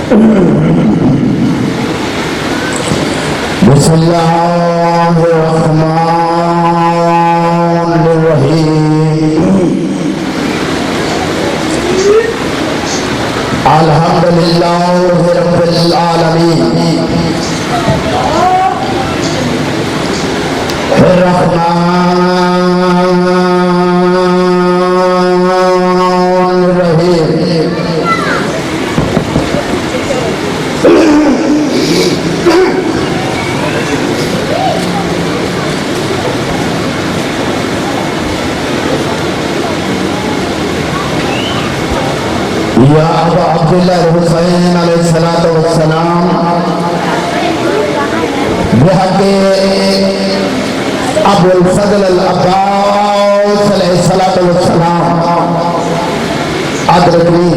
बिस्मिल्लाहिर्रहमानिर्रहीम। अल्हम्दुलिल्लाहि रब्बिल आलमीन। या अबा अब्दुल्लाह हुसैन अलैहिस्सलातु वस्सलाम बिहक़्क़ि अबुल फज़ल अल अब्बास अलैहिस्सलातु वस्सलाम अदरकनी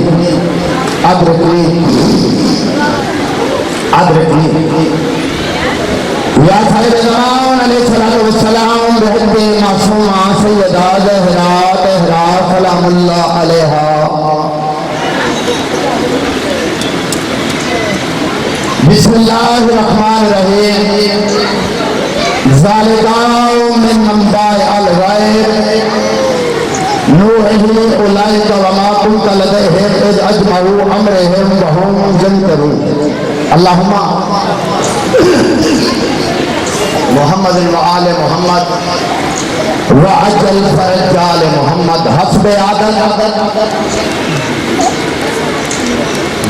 अदरकनी अदरकनी या साहिब ज़मान अलैहिस्सलातु वस्सलाम बिहक़्क़ि मासूमा सय्यदा ज़हरा तहरा सलामुल्लाह अलैहा बिस्मिल्लाहिर्रहमानिर्रहीम। ज़ालिका मिन अंबाए अल गैब नूही उलाइका वमा कुन्ता लदैहिम इज़ अजमऊ अम्रहिम व हुम यंतरून। अल्लाहुम्मा मुहम्मद व आले मुहम्मद व अज्जल फरज आले मुहम्मद। हस्बे आदत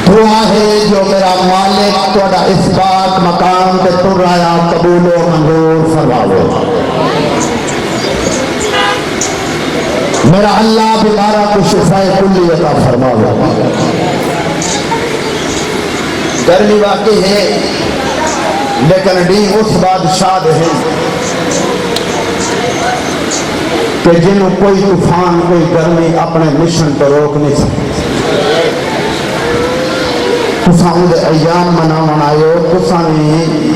दुआ है जो मेरा मालिक तोड़ा इस बात मकाम के तुराया कबूलो मंजूर फरमावे। मेरा अल्लाह बीमारा को शिफाए कुल्ली अता फरमावे। गर्मी वाकई है लेकिन डी उस बादशाह है कि जिन्हों कोई तूफान कोई गर्मी अपने मिशन को रोक नहीं सकती। अयाम मनावन आयो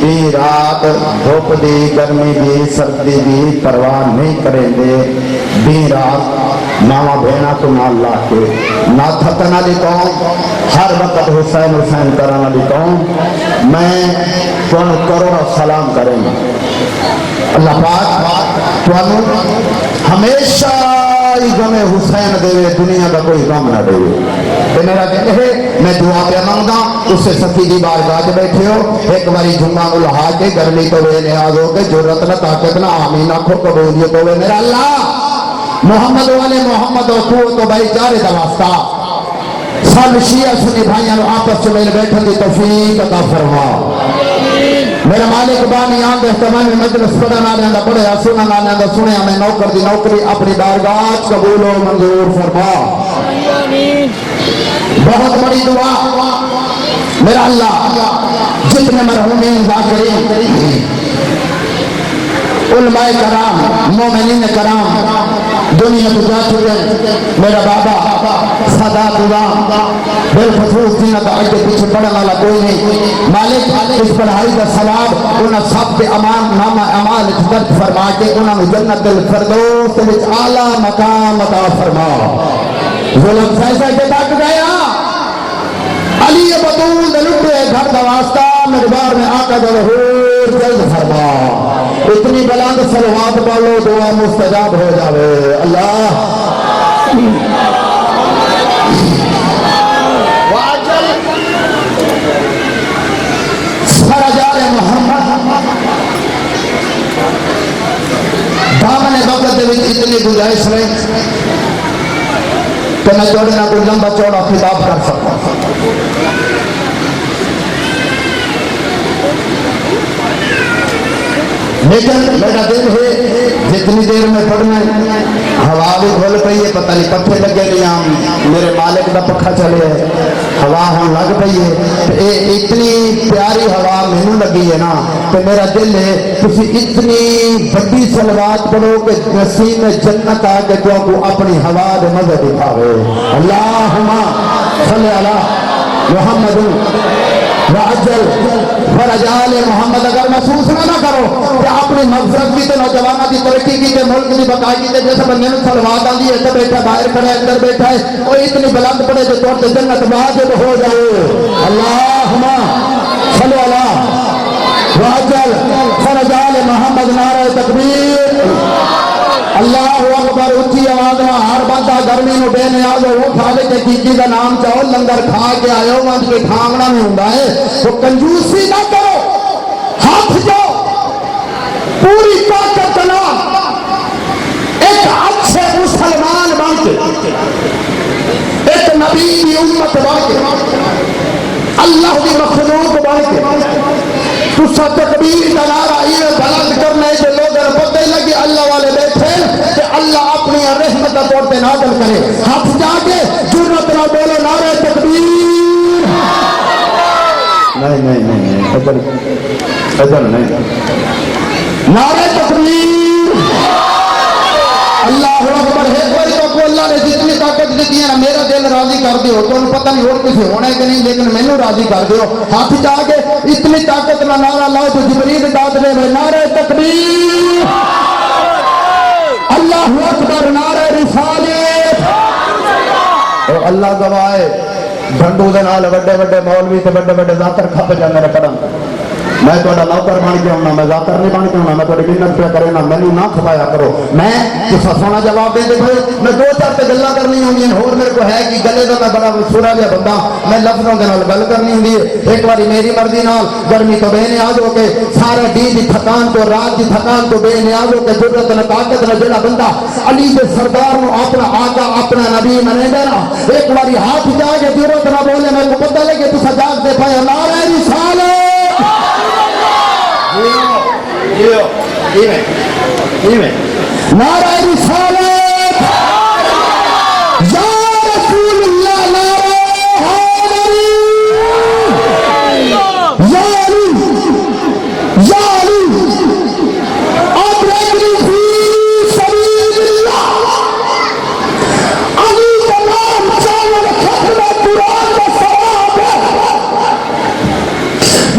दी रात धुप दी गर्मी दी सर्दी दी परवाह नहीं करेंगे। दी रात नावा भेना तो ना ला के ना थकन वाली कौम हर वक्त हुसैन हुसैन करने वाली कौम मैं तुहानू करोड़ सलाम करेंगे। अल्लाह पाक तुहानू हमेशा ही गमे हुसैन देवे दुनिया का कोई गम ना देवे। मेरा दिल है मैं दुआ पे मांगदा उससे सखी की बारगाह में बैठे हो एक बारी जुम्मा उलहा के गर्मी तो वे नियाज हो के जरूरत न ताकत ना आमीन आखो कबूलियत होवे। मेरा अल्लाह मोहम्मद वाले मोहम्मद तो भाईचारे का वास्ता सब शिया सुन्नी भाइयों को आपस में मिल बैठने की तौफीक अता फरमा। मेरा मालिक बानी आंदे तमाम मजलिस पढ़न वाले दा पढ़या सुनन वाले दा सुनया मैं नौकर दी नौकरी अपनी बारगाह कबूल और मंजूर फरमा। बहुत बड़ी दुआ मेरा अल्लाह जितने मरहूमीन ज़ाकिरीन उलमाए कराम मोमिनीन कराम दुनिया को जा चुके मेरा बाबा सादात उलाम बिलखसूस दीन का आगे पीछे पढ़ने वाला कोई नहीं। मालिक इस पढ़ाई का सवाब उन सब के अमान नामा अमाल दर्ज फरमा के उन्होंने जन्नत फिरदौस विच आला मकाम अता फरमा। जुल्म फैसला के तक गया अली बतूल लुटे घर का वास्ता मकबार में आका जरूर जल्द फरमा। इतनी बुलंद सलवात बोलो दुआ मुस्तजाब हो जावे। अल्लाह वाजल फरजाए मोहम्मद दामन वक्त इतनी गुंजाइश नहीं तो मैं जोड़े ना कोई लंबा चौड़ा खिताब कर सकता। लेकिन मेरा दिल है जितनी देर में पढ़ना हवा भी घुल पई है पता नहीं पत्थे लगे नहीं आम मेरे मालिक का पखा चले हवा हम लग पई है तो इतनी प्यारी हवा मैनू लगी है ना तो मेरा दिल है तुसी इतनी बड़ी सलवात पढ़ो कि नसीब में जन्नत आके तुमको अपनी हवा दे मजे दिखावे। अल्लाहुम्मा सल्ली अला मुहम्मद वाजल फरजाले मोहम्मद। अगर महसूस ना करो कि अपनी मगफरत की तो नौजवानों की तरक्की की तो मुल्क की बकाई की जैसे बंदे ने सलवात आंदी है बैठा बाहर खड़ा अंदर बैठा है और इतनी बुलंद पड़े जो तौर जन्नत वाजिब हो जाए। अल्लाह अल्लाह अकबर उच्ची आवाज में हर बंदा गर्मी में बेनियाज हो खावे के चीजी का नाम चाहो लंगर खा के आयो वंज के खावना में हुंदा है तो कंजूसी ना करो हाथ जाओ पूरी ताकत ना एक अच्छे मुसलमान बन के एक नबी की उम्मत बन के अल्लाह की मखलूक बन के तुसा तकबीर का नारा ये बुलंद करने से लोग पता लगे अल्लाह वाले बैठे कि अल्लाह अपनी रहमत तौर पे नाज़िल करे हाथ जाके जुर्रत ना बोलो नारे तकबीर नहीं इधर नहीं नारे तकबीर अल्लाह अकबर है कोई तो अल्लाह ने जितनी ताकत दी है ना मेरा दिल राजी कर दियो तो पता नहीं और किसी होना है कि नहीं लेकिन मैनू राजी कर दियो हाथ जाके इतनी ताकत ना नारा लाओ तो जिब्रील दाद दे नारे तकबीर अल्लाह अकबर नारे रिसालत और अल्लाह गवाए ढंडू दे नाल बड़े बड़े मौलवी ते बड़े बड़े जातर खप जांदे ने पढ़न मैं थोड़ा नौकर बन के आना मैं जाकर नहीं बन के आना मैं थोड़ी मिन्नत पे करे ना मैनू ना खपाया करो मैं तुसा सोना जवाब दे भाई मैं दो चार ते गल्लां करनी होंगी होर मेरे को है कि गले दा मैं बड़ा सुरा जिहा बंदा मैं लफ्ज़ों दे नाल गल करनी होंदी है एक बारी मेरी मर्जी नाल गर्मी तो बेनियाज हो के सारे दिन की थकान तो रात की थकान तो बेनियाज हो के जुर्रत न ताकत न जेड़ा बंदा अली दे सरदार नु अपना आका अपना नबी मनेगा ना एक बारी हाथ जाके जुर्रत ना बोले मैं को पता लगे तुसा जाग दे पाए नारे रिसालत नारा रिसालत या रसूलुल्लाह नारा हैदरी या अली अदरकनी फी सबीलिल्लाह अली का नाम चावल खत्म कुरान का सवाब है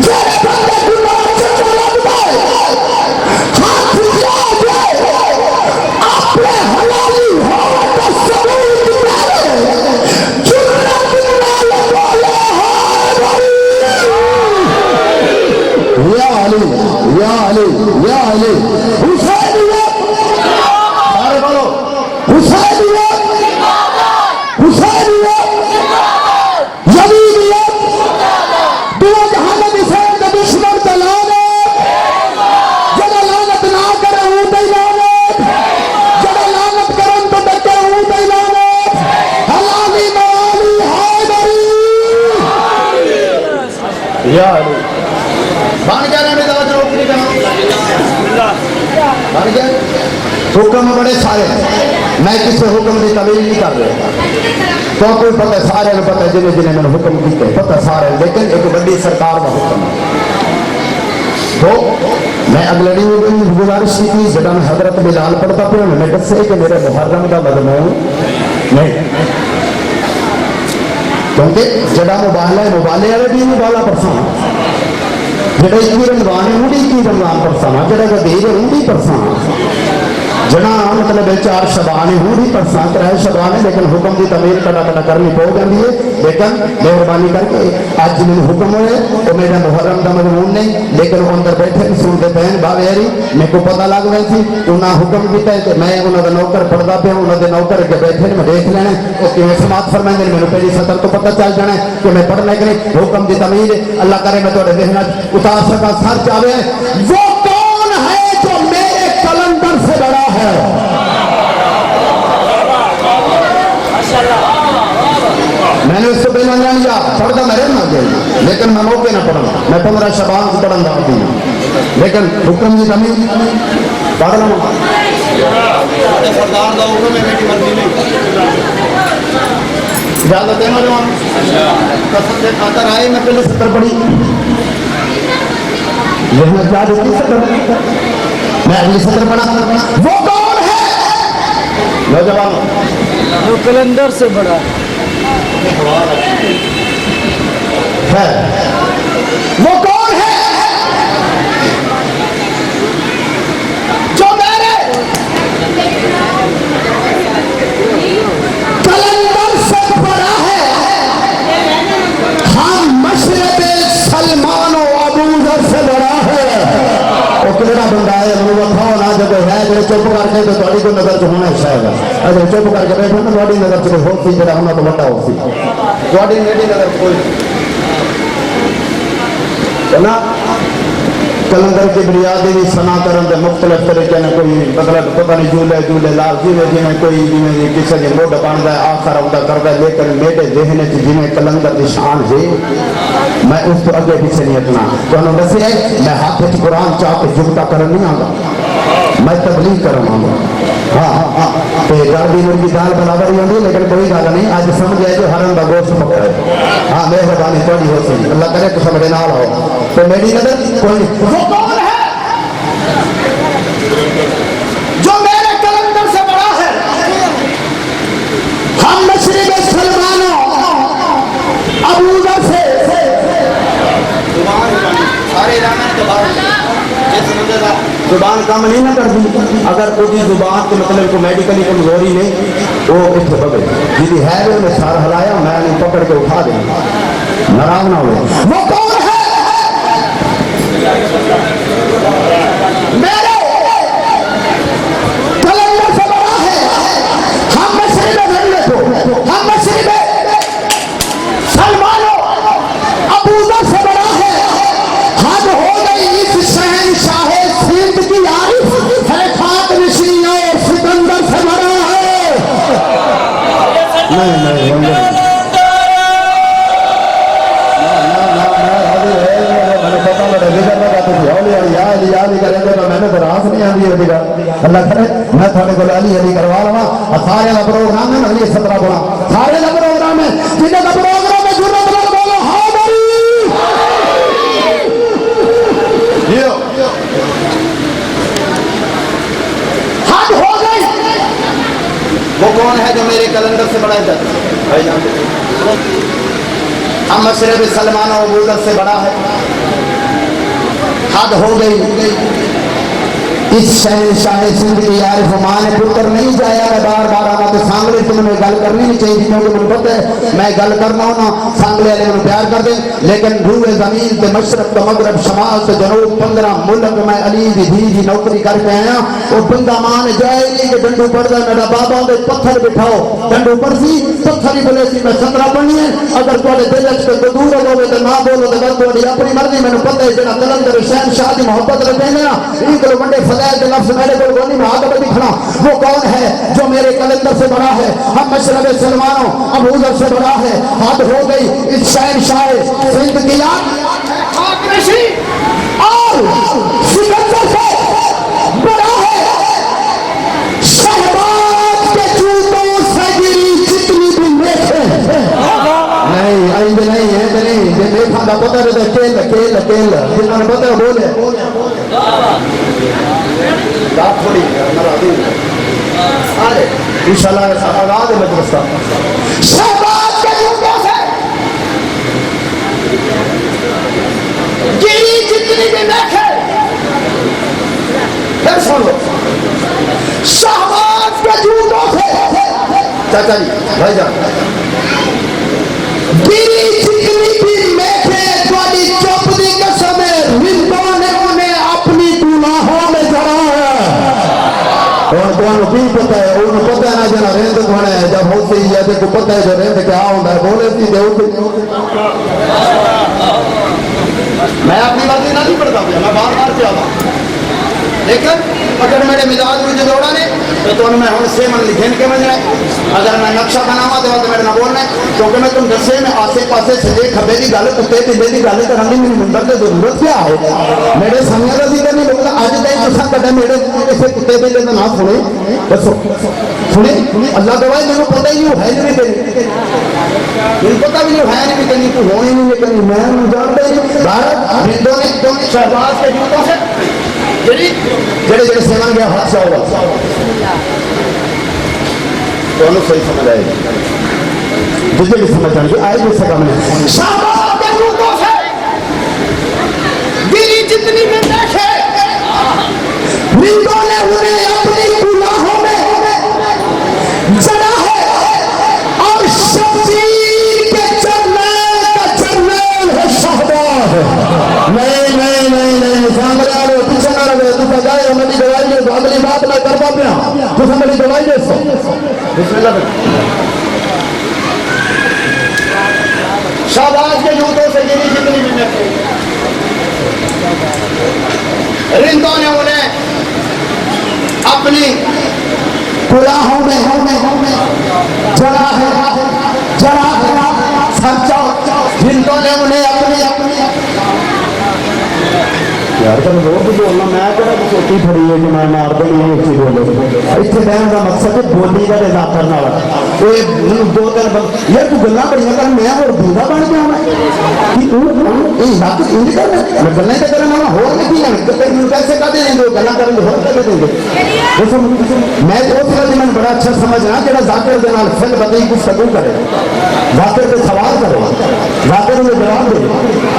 जेरे बंदे कुरान से चला बताए हाथ जाके अपने हलाली होने का सबूत दे जुर्रत नाल बोले या अली हुसैनियत सारे बोलो हुसैनियत यजीदियत दो जहान हुसैन का दुश्मन का लानत जड़ा लानत ना करे हूं दे लानत जड़ा लानत करन तो डटे हूं दे लानत हलाली मवाली हैदरी या अली बन गया ना मेरा नौकरी का बन गया हुक्म बड़े सारे मैं किसी हुक्म की तमीज नहीं कर रहा तो कोई पता सारे पता जिन्हें जिन्हें मैंने हुक्म किए पता सारे लेकिन एक बड़ी सरकार का हुक्म तो मैं अगले दिन गुजारिश की थी जब मैं हजरत बिलाल पढ़ता पे मैं दसे कि मेरे मुहर्रम का मजमून नहीं क्योंकि जड़ा मुबाला मुबाले वाले भी मुबाला परसाना जड़ा इक्की रमजान है उड़ी इक्की रमजान परसाना जड़ा गदीर है उड़ी परसाना जना मतलब चार शबान है उड़ी परसाना त्राए शबान है लेकिन हुक्म की तमीर कदा कदा करनी पड़ जाती है लेकिन मेहरबानी करके अज मैंने हुक्म होए तो मेरा मुहर्रम का मजमून नहीं लेकिन अंदर बैठे सुनते पैन बावेरी मेरे को पता लग गई थी उन्हें हुक्म किया तो मैं उन्होंने नौकर पढ़ता पे उन्होंने नौकर के बैठे मैं देख लेना वो किमें समात फरमाएंगे मैंने पहली सतर तो पता चल जाना कि मैं पढ़ना कि नहीं हुक्म की तमीर अल्लाह करे मैं थोड़े देखना उतार सका सर चाहे वो कौन है जो मेरे कलंदर से बड़ा है मैंने उससे पहले जान लिया पढ़ता मैं रहना चाहिए लेकिन मैं मौके ना पढ़ा मैं 15 शबान से पढ़न दाती लेकिन हुक्म की तमीज पढ़ लो सरदार का हुक्म है मेरी मर्जी नहीं इजाजत है नौजवान कसम से खातर आए मैं पहले 70 पढ़ी लेकिन क्या देती 70 मैं अगली 70 पढ़ा वो कौन है नौजवानों वो कैलेंडर से बड़ा है वो कौन है जो मेरे कैलेंडर से बड़ा है हम मशरक़ सलमान और अबू ज़र से बड़ा है और कितना बंदा है वो बताओ ना जब है जो चुप करके तो थोड़ी को नजर च होना शायद अगर चुप करके बैठो ना थोड़ी नजर च हो सी जरा होना तो बड़ा हो सी थोड़ी मेरी नजर कोई ना कलंदर की बुनियादी भी सना करन दे मुख्तलिफ तरीके ने कोई मतलब पता नहीं झूले झूले लाल जिमें जिमें कोई जिमें किसी ने मोढ़ बनता है आखर आउंदा करता है लेकिन मेरे जहन च जिमें कलंदर की शान है मैं उस तो अगे पीछे नहीं हटना तुहानू दसिया मैं हाथ च कुरान चाह के जुगता करन नहीं आंदा मैं तबलीग करवाऊंगा हाँ तो गर्दी मुर्गी दाल बराबर ही होती लेकिन कोई गल नहीं अज समझ आए जो हरन का गोश्त पकड़े हाँ मेहरबानी थोड़ी हो सी अल्लाह करे कुछ मेरे नाल हो तो मेरी नजर कोई वो कौन है जो मेरे कलंदर से बड़ा है हम मशरिक सलमानो अबू जर से सारे जुबान कम नहीं ना करती अगर कोई जुबान के मतलब को मेडिकली कमजोरी नहीं वो इतने बगे जी है उन्हें सार हलाया मैं नहीं पकड़ के उठा देंगे नाराज ना हो वो कौन है मेरे कलंदर से बड़ा है हम मशरिक को हम मशरिक सलमानो अबू जर से बड़ा है हद हो गई इस शहंशाह सिंध की आरिफ है खाक नशीन और सिकंदर से बड़ा है नहीं मैंने तो रास नहीं आती अल्लाह करे मैं थोड़े को अली अली करवा लवा सारे का प्रोग्राम है अली 17 बोला सारे का प्रोग्राम है जिन्हें का प्रोग्राम है जुर्म बोलो हाँ हद हो गई वो कौन है जो मेरे कलंदर से बड़ा है हम मशरब सलमान और अबू जर से बड़ा है हद हो गई इस शहंशाह सिंध की आरिफ मान पुत्र नहीं जाया मैं बार बार आना तो सांगले से मैंने गल करनी नहीं चाहिए क्योंकि मुझे पता है मैं गल करना हूं ना सांगले वाले मैंने प्यार कर दे लेकिन रूए जमीन से मशरक तो मगरब शमाल से जनूब 15 मुल्क मैं अली दी धी दी नौकरी करके आया वो बंदा मान जाए नहीं कि डंडू पड़दा मेरा बाबा दे पत्थर बिठाओ डंडू पड़सी पत्थर ही बोले सी मैं सतरा बनी है अगर तुम्हारे दिल च कोई दूर होवे तो ना बोलो तो गल तुम्हारी अपनी मर्जी मैंने पता है जेड़ा कलंदर शहंशाह दी मोहब्बत रखे ना इनको वंडे लफ्ज़ मेरे को गोनी में आगे दिखना वो कौन है जो मेरे कलंदर से बड़ा है हम मशरब सलमानो अबू जर से बड़ा है हद हो गई इस शहंशाह सिंध की और सिकंदर से बड़ा है शहबाज के जूतों से गिरी जितनी भी मेखे नहीं आइंदे नहीं है नहीं जे देखा का पता है केल केल केल जिन्होंने पता बोले बात थोड़ी इंशाल्लाह आगाज है मजलिस का शहबाज के जूतों से गिरी जितनी भी मेखे फिर सुन लो शहबाज के जूतों से चाचा जी भाईजान गिरी जितनी भी मेखे तुम्हारी चुप दी कसम है रिंदों ने उन्हें अपनी गुनाहों में जड़ा है और तुम्हें भी पता है उन्हें पता है ना जना रेंद कौन है जब होती है तो पता है जो रेंद क्या होता है बोले थी मैं अपनी बात नहीं पढ़ता मैं बार बार से आता लेकिन अगर मेरे मिजाज में जो दौड़ा ने तो मैं हम से मन लिखे के बजना अगर मैं नक्शा बनावा तो मेरे ना बोलना क्योंकि मैं तुम दसे में आसे पासे सजे खबे की गल कुत्ते पिंडे की गल करने मेरी मुंबर की जरूरत क्या है मेरे समय का जिक्र नहीं बोलता अज तक तुसा कदा मेरे किसी कुत्ते पिंडे का ना सुने दसो सुने अल्लाह गवाह मैंने पता ही नहीं है नहीं तेरी मैंने पता भी नहीं है नहीं तेरी तू होनी नहीं लेकिन मैं जानता ही नहीं भारत हिंदों ने शहबाज के जूतों से जेड़े जेड़े सेवन गया हादसा होगा तो सही समझ आएगी जिसे भी समझ आएगी आएगी उससे कम नहीं शहबाज के जूतों से गिरी जितनी भी देखे हिंदों ने उन्हें अपनी गुनाहों में जड़ा है और शबीर के जर्नल का जर्नल है शहबाज नहीं नहीं नहीं नहीं सांगरा पीछे ना रहे तू जाए मेरी गवाही अगली बात मैं करवा बिस्मिल्लाह। शाहबाज के जूतों से गिरी जितनी मिन्नतें, रिंदों ने उन्हें अपनी कुलाहों में जड़ा है सच्चा, रिंदों ने उन्हें अपनी यार तुम रोज बोलना, मैं कह सोची खड़ी है कि मैं मार देनी है उसी बोले इतने बहन का मकसद है बोली का रिजा करने वाला। कोई दो दिन यार तू गल्ला बड़िया कर, मैं और दूधा बन गया मैं कि तू इलाक इंज कर, मैं गल्ला तो करना ना होर नहीं है पैसे का देंगे गल्ला करेंगे होर कर देंगे। देखो मैं उस मैं बड़ा अच्छा समझना जो जाकिर के नाल फिर बताई गुफ्तगू करे, जाकिर पे सवाल करे, जाकिर में जवाब दे।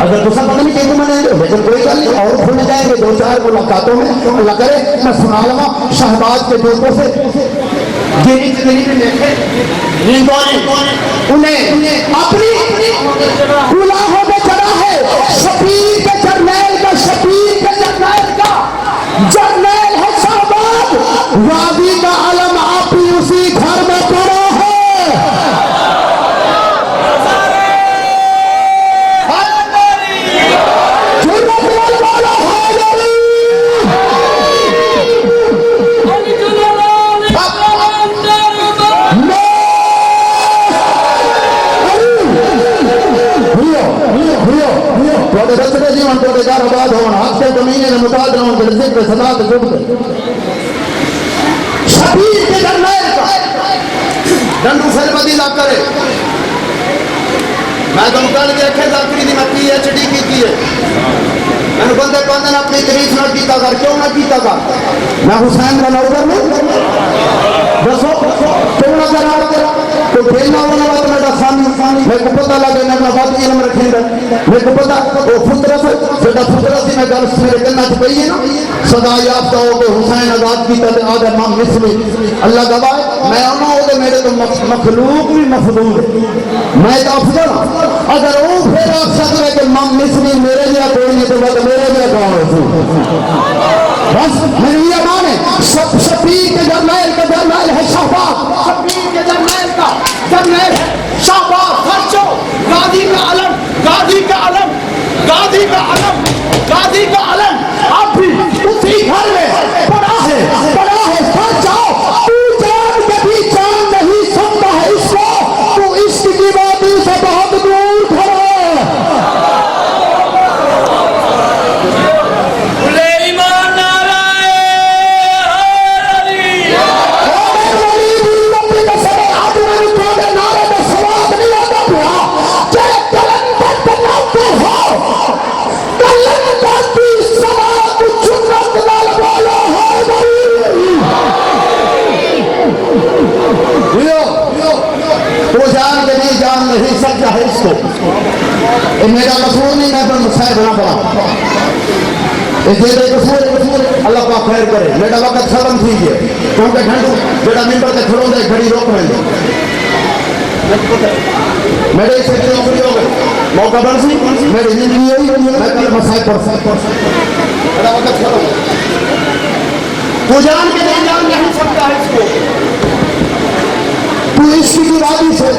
अगर दूसरा पता नहीं कहीं मैंने लेकिन कोई गल नहीं और खुल जाएंगे दो चार मुलाकातों में। अल्लाह करे मैं सुना लगा शहबाज के दोस्तों से गिरी जिंदगी में देखे उन्हें अपनी कुलाहों में चढ़ा है शबीर के जर्नैल का, शबीर के जर्नैल का जर्नैल है शहबाज, वादी का अलम आप ही उसी घर में पड़ा है। जीवन को आबाद होना हफ्ते के महीने में मुताद जिक्र सदा जुड़ गए शबीर के जर्नैल का डंडू फिर बदीला करे। मैं तुम कल देखे जाकरी दी मैं PhD की है, मैंने बंदे कहते ने अपनी तारीफ ना कीता कर, क्यों ना कीता कर? मैं हुसैन का नौकर नहीं दसो क्यों ना करा तो खेलना वाला बात मेरा सामने मेरे को पता लगे मैं अपना बात इल्म रखेंगे, मेरे को पता वो फितरत जेड़ा फितरत थी मैं गल मेरे गन्ना च पई है ना सदा याफ्ता हो के हुसैन आजाद कीता ते आदे मां मिस्री अल्लाह गवाह मैं ओना ओदे मेरे तो मखलूक भी मफदूल है, मैं तो अफजल अगर वो फिर आप सकते कि मां मिस्री मेरे जैसा कोई नहीं तो बस मेरे जैसा कौन हो बस मेरी ये मान है। शबीर के जर्नैल का जर्नैल है शहबाज, शबीर के जर्नैल का जर्नैल है शहबाज, खर्चो गादी का अलम, गादी का अलम, गादी का अलम, गादी का अलम आप भी उसी घर में पड़ा है सच जाओ। तू जान के भी जान नहीं सकता है इसको, तू इश्क की वादी से बहुत दूर खड़ा है। नहीं सकता है इसको, ये मेरा कसूर नहीं, मैं तो मुसाहिब बना पड़ा कसूर अल्लाह का खैर करे। मेरा वक्त खत्म थी गया क्योंकि ठंडू बेटा मिनट से खड़ो दे घड़ी रोक लेंगे मेरे इसे नौकरी हो गई मौका बन सी मेरी जिंदगी हुई मैं कल मसाहिब पढ़ मेरा वक्त खत्म। तू जान के नहीं जान नहीं सकता है इसको, तू इश्क की वादी से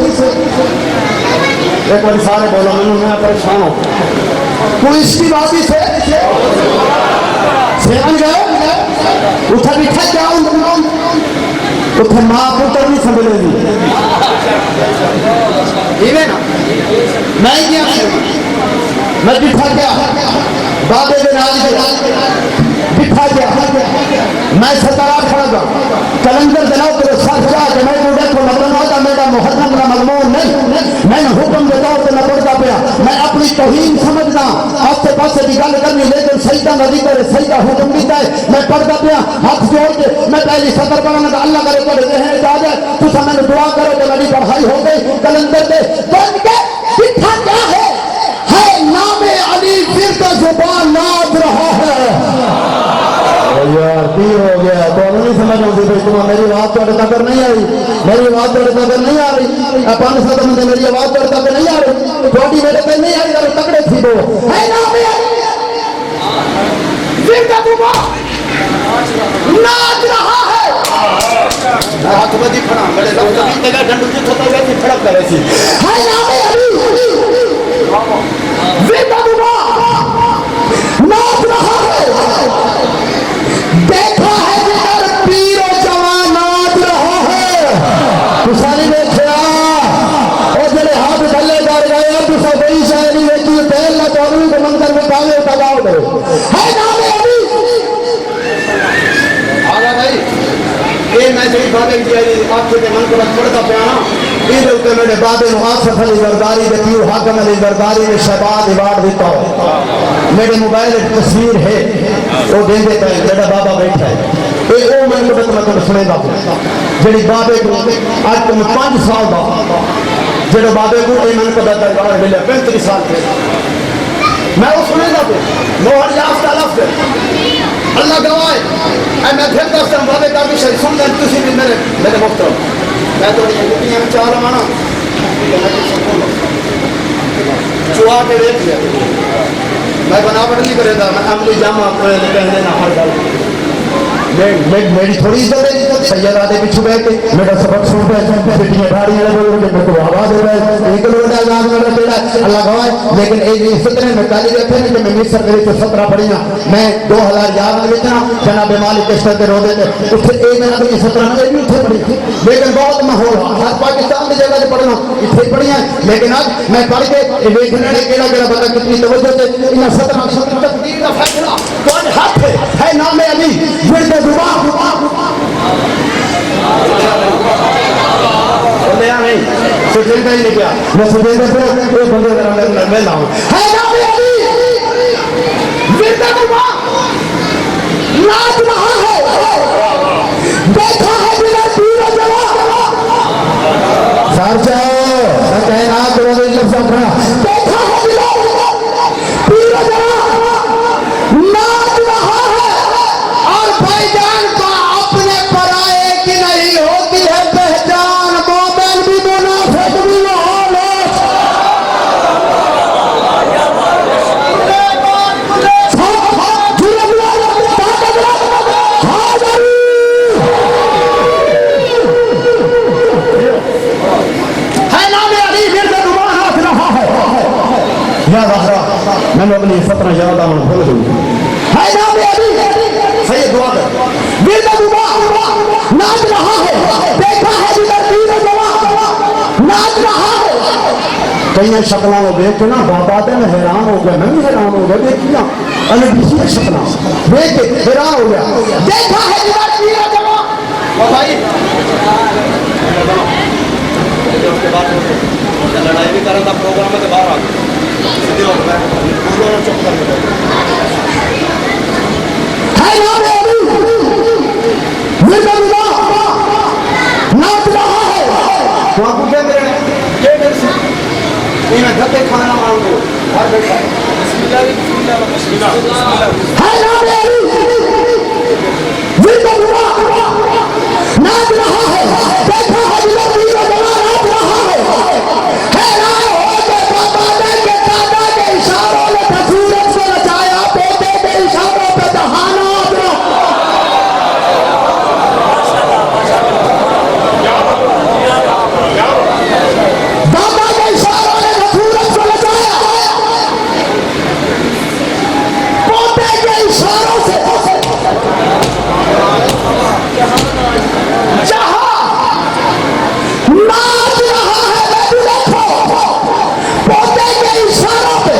एक बार सारे बोलो मैं परेशान हूं। तू इश्क की वादी से गए उठा बिठा जाओ उठे मां पुत्र नहीं संभलेगी ना मैं क्या मैं बिठा गया बाबे के राज बिठा गया मैं सतारा खड़ा था कलंदर जलाओ तेरे साथ जा के मैं मुझे को मतलब होता मेरा मुहर्रम का मजमून नहीं मैंने हुक्म देता तो मैं पढ़ता पाया मैं अपनी तौहीन समझना आस्ते पासे की गल करनी लेकिन सईदा नदी करे सईदा हुक्म दिता है मैं पढ़ता पाया हाथ जोड़ के मैं पहली सतर पढ़ना का अल्लाह करे पढ़े हैं इजाजत तुसा मैंने दुआ करो तो मेरी पढ़ाई हो गई कलंदर दे बन के बिठा क्या है नामे अली फिर तो जुबान नाद रहा है यार की हो गया तो नहीं समझ आती भाई तुम मेरी बात तो तक नहीं आई मेरी बात तो तक नहीं आ रही 5-7 बंदे मेरी आवाज तो तक नहीं आ रही थोड़ी मेरे पे नहीं आई अगर तगड़े थी दो है नामे फिर तो जुबान नाद रहा है हाथ बदी फड़ा मेरे लफ्ज भी तेरा डंडू जी थोड़ा वैसे फड़क करे सी हाय नाम अली जिंदा नाच रहा है देखा है जिधर पीर जवान नाच रहा है तुसानी देखा और जरे हाथ थल्ले कर गए तू सब बड़ी शायरी वेची तेल ना तोड़ू तो मंदिर में कावे तगाव दे हाय नाम अली आगा भाई ये मैं जड़ी बाबे की आई आपके मन को पड़ता प्याना इधर ऊपर मेरे बाबे नु आसफ अली जरदारी दे पीर हाकम अली जरदारी ने शहबाज अवार्ड दिता मेरे मोबाइल में तस्वीर है वो देंदे पे जेड़ा बाबा बैठा है ये ओ मन को मतलब सुनेगा जेड़ी बाबे को आज तुम 5 साल दा जेड़ा बाबे को ये मन को दरबार मिले 35 साल थे मैं वो सुनेगा पे मोहर याफ्ता लफ्ज अल्लाह गवाए ऐ मैं फिर दोस्तों बाबे का विषय सुन ले तुसी भी मेरे मोहतरम मैं तो ये चाह रहा ना चुहा के देख लिया मैं बनावट नहीं करेगा मैं अमली जामा कहने ना हर गल मेरी थोड़ी इज्जत है सैयद आदे पीछे बैठ के मेरा सबक सुन रहे बेटियां ढाड़ी वाले बोल के मेरे को आवाज दे रहा है एक लोग आजाद कर रहा है अल्लाह गवाह लेकिन ये इज्जत ने मैं काली रखे कि मैं मिस्र मेरे तो 17 पढ़ियां मैं 2011 में ना जनाब मालिक के सर रोदे थे उठे ए मैं अभी 17 में भी उठे पढ़ी लेकिन बहुत माहौल हर पाकिस्तान की जगह से पढ़ना इतने पढ़ियां लेकिन आज मैं पढ़ के देखने केड़ा केड़ा बता कितनी तवज्जो से इन 17 तकदीर का फैसला कौन हाथ है नाम अली विरद दुआ बोले नहीं सुजेंद्र ही नहीं किया मैं सुजेंद्र से एक बंदे मैं लाऊं है नाम अली विरद दुआ नाच रहा है देखा है बिना पीर जवान सर जाओ सर ना करो लफ्ज अपना देखा है बिना पीर जवान नाच रहा है और भाईजान को अपने पराए की नहीं होती है पहचान मोमेन भी मुनाफिक भी मैंने अपनी 17 याद आना भूल गई है नाम अली सही दुआ कर विरद दुआ नाच रहा है देखा है जिधर पीर जवान नाच रहा है कई शक्लों को देख के ना बाबा दे मैं हैरान हो गया मैं भी हैरान हो गया देखिया अनबीसी शक्ल देख के हैरान हो गया देखा है जिधर पीर जवान ओ भाई उसके बाद लड़ाई भी करा था प्रोग्राम में तो बाहर आ गया चुप कर नाच रहा है धक्के खाना मांगो और बैठा नाच रहा है देखा है नाच रहा है इशारों ने सूरज को नचाया पोते के इशारों पे जहानात बाबा के इशारों ने सूरज को नचाया पोते के इशारों से जहां नाच रहा है देखो पोते के इशारों पे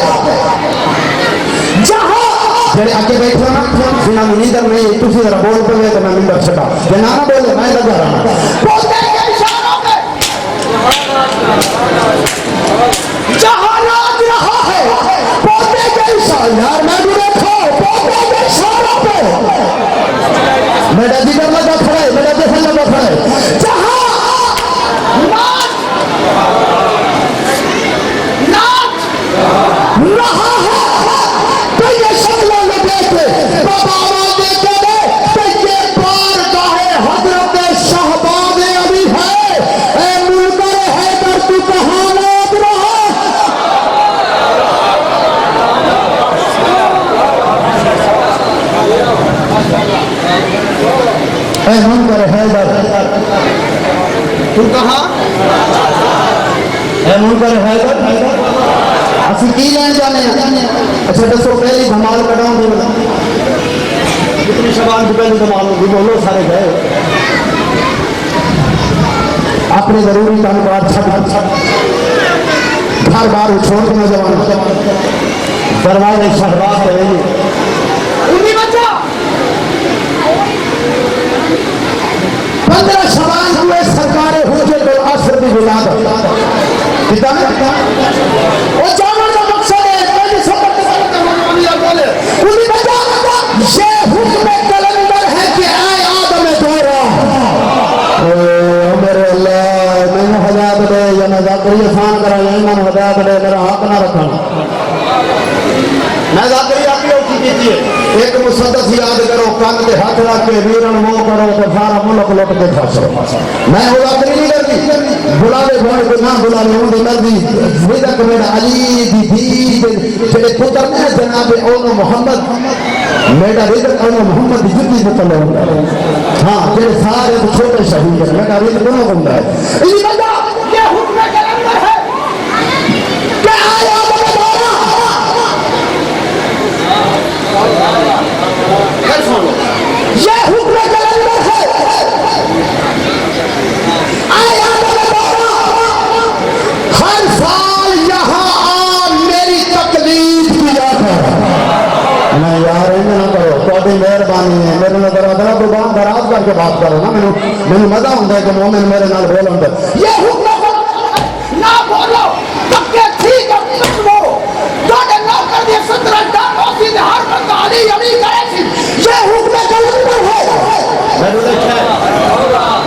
जेड़े आगे बैठो ना बिना मुनीदर नहीं तुसी जरा बोल पे तो मैं मिंदर छटा जे ना बोले मैं लगा रहा पोते के इशारों पे जहां नाच रहा है पोते के इशारों यार मैं भी देखो पोते के इशारों पे मेरा जिगर लगा खड़ा है मेरा जैसा लगा खड़ा है जहां नाच रहा है तो ये शक्लों में देखे बाबा देखे तो ये बार गाहे हजरत शहबाज अली है ए मुनकर है कर तू कहां नाच रहा ए मुनकर है तू कहा है मुनकर हैदर असि की लेन जाने अच्छा दसो पहली धमाल कटाऊं दी वाला कितनी शबान की पहली धमाल होगी बोलो सारे गए अपने जरूरी कारोबार छड़ घर बार छोड़ के नौजवान दरवाजे शहबाज करेंगे उन्हीं बच्चा 15 शबान हुए सरकारें हुए तो आसर की विलाद कितना वो जानवर का मकसद है पहले सब बोले उन्हीं बच्चा ये हुक्म कलंदर है कि आए आदम दोरा मेरे अल्लाह मैंने हदायत दे या मैं जाकरी आसान करा या मैंने हदायत दे मेरा हाथ ना रखना मैं जाकरी आपकी औकी कीजिए एक मुसद्दस याद करो कान के हाथ रख के वीरन वो करो तो सारा मुल्क लुट के फंसो मैं वो जाकरी नहीं करती बुलावे भाई को ना बुलावे उनकी मर्जी विदक मेरा अली दी दी तेरे पुत्र ने जनाब ओनो मोहम्मद मेरा रिजक ओनो मोहम्मद की जुत्ती बतलो हाँ तेरे सारे छोटे शहीद है मेरा रिजक दोनों बंदा है इसी बंदा ये हुक्म के अंदर है क्या आया ये हुक्म कलंदर है आया हर साल यहाँ आ मेरी तकलीफ किया कर मैं यार ना करो थोड़ी मेहरबानी है मेरे में करो जरा दुकान दराज करके बात करो ना मैंने मजा आता है कि मोमिन मेरे नाल बोलो ये हुक्म ना बोलो पक्के ठीक है सुनो जोड़े ना कर दिए 17 डालो सीधे हर बंदा अली अली करे ये हुक्म कलंदर है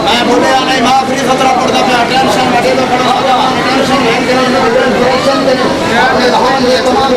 मैं बोले नहीं माफी 17 पड़ता पे टेंशन बैठे तो खड़ा हो जाओ टेंशन लेंगे टेंशन अपने धान ये तमाम